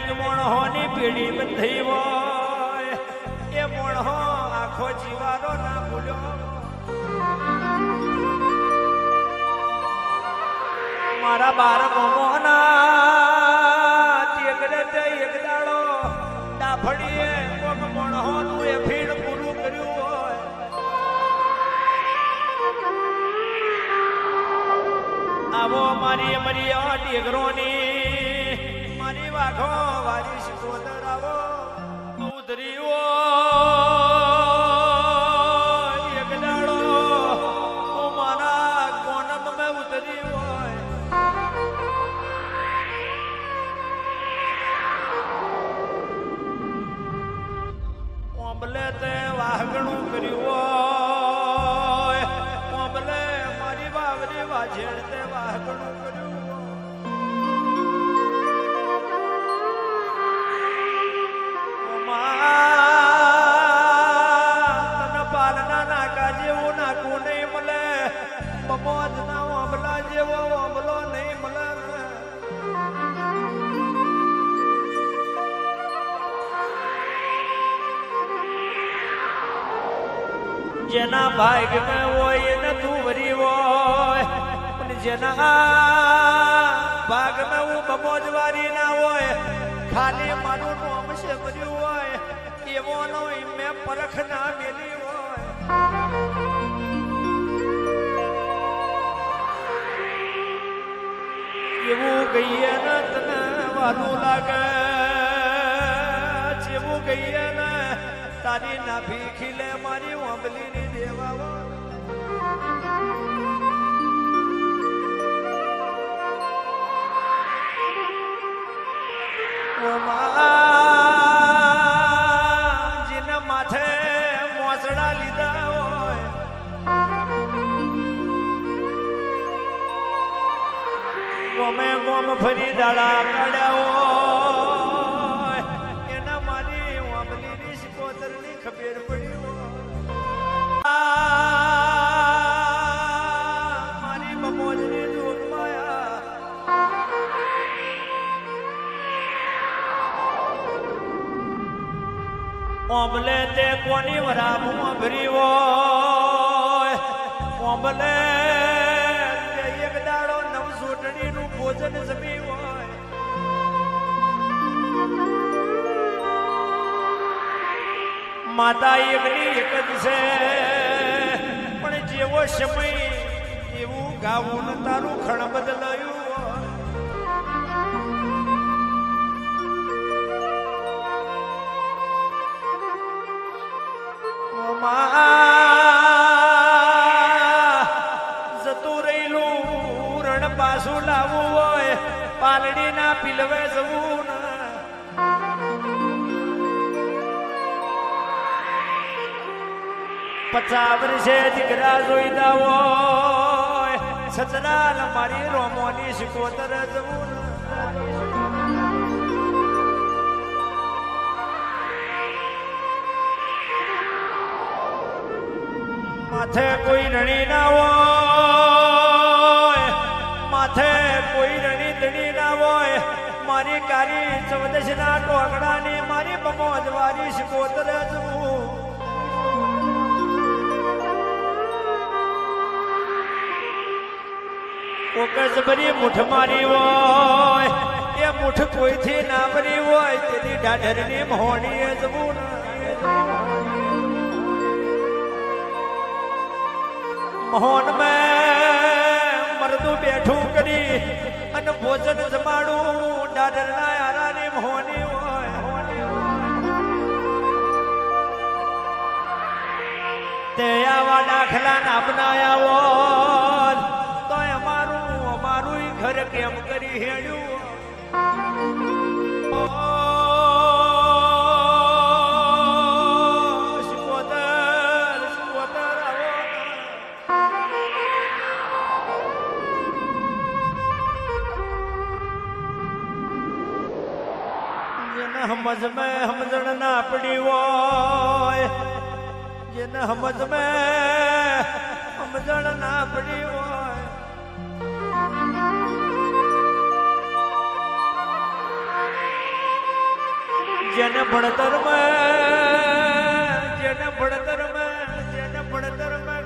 જ મોણહોની પીડી બંધી હોય એ મોણહો આખો જીવારો ના ભૂલ્યો મારા બાર મોમોના ટેકડે તે એક દાડો ડાફડીએ કોક મોણહોનું એ ફીણ પૂરું કર્યું હોય આવો મારી મરિયા ટેકરોની મારી વાઘો વારી શિકોદર આવો ઉધરીઓ એક દાડો હું મારા કોનમ મેં ઉતરી હોય ઓંબલે તે વાઘણું કર્યું હોય ઓંબલે મારી વાવરી વાજેડ તે વાઘણું કર્યું તને પાલના નાકા જેવું નાકું નહીં મળે બમોજ ના ઓંબલા જેવો ઓંબલો નહીં મળે જેના ભાગ में હોય એને તું વરી હોય પણ જેના ભાગ में હું બમોજવારી ના હોય ખાલી મારું નામ છે ભર્યું હોય એવો નો મેં પરખ ના મેલી હોય એવું ગઈએ ને તને વાલું લાગે જેવું ગઈએ ને તારી નાભી ખીલે મારી ઓંબલી ની દેવા જીને માથે મોસડા લીધા હોય ગોમે ગોમ ફરી દાડા કાઢ્યા હોય એના મારી ઓંબલી ની શિકોતર ની ખબર પડી મારી બમોજ ની જોગ માયા ઓંબલે તે કોની વરાબું ભરી હોય ઓંબલે તે એક દાડો નવસોટણી નું ભોજન જમી હોય માતા એકની એક જ છે પણ જેવો સમય એવું ગાવું ને તારું ખણ બદલાયું જતું રહેલું રણ પાછું લાવવું હોય પાલડી ના પીલવે જવું પચાસ વર્ષે દીકરા જોઈતા હોય સચરાલ મારી રોમોની શિકોતર જવું માથે કોઈ રણી ના હોય માથે કોઈ રણી દણી ના હોય મારી કારી ચૌદશ ના ટોકડાની મારી બમોજવારી શિકોતર જવું કોકસ ભરી મુઠ મારી હોય એ મુઠ કોઈથી ના ભરી હોય તેની ડાઢરની મોહણીએ જવું મોહન મેં મરદું બેઠું કરી અને ભોજન જમાડું ડાઢર ના યારાની મોહની હોય તે આવા દાખલા ના બનાયા હોય તો અમારું ઘર કેમ કરી હેડ્યું સમજ में સમજણ ના પડી હોય જેને સમજ में સમજણ ના પડી હોય ભણતરમાં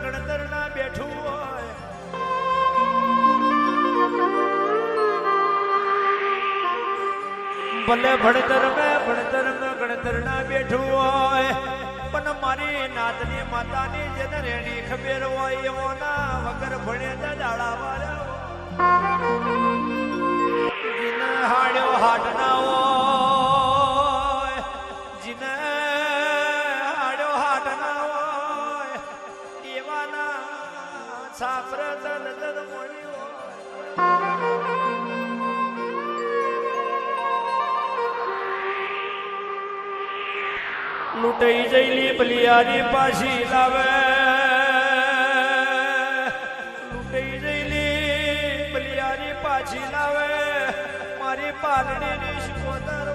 ગણતર ના બેઠું હોય ભલે ભણતરમાં ગણતર ના બેઠું હોય પણ મારી નાતની માતાની જેને રેડી ખબર હોય એવો ના વગર ભણે દાડા વાળા જીને હાડ્યો હાટ ના હોય જીને હાડ્યો હાટ ના હોય એવાના છાપર તન મોડી હોય લૂંટાઈ જઈલી બલિયાની પાછી લાવે લૂંટાઈ જઈલી બલિયાની પાછી લાવે મારી પાલડીની શિકોતર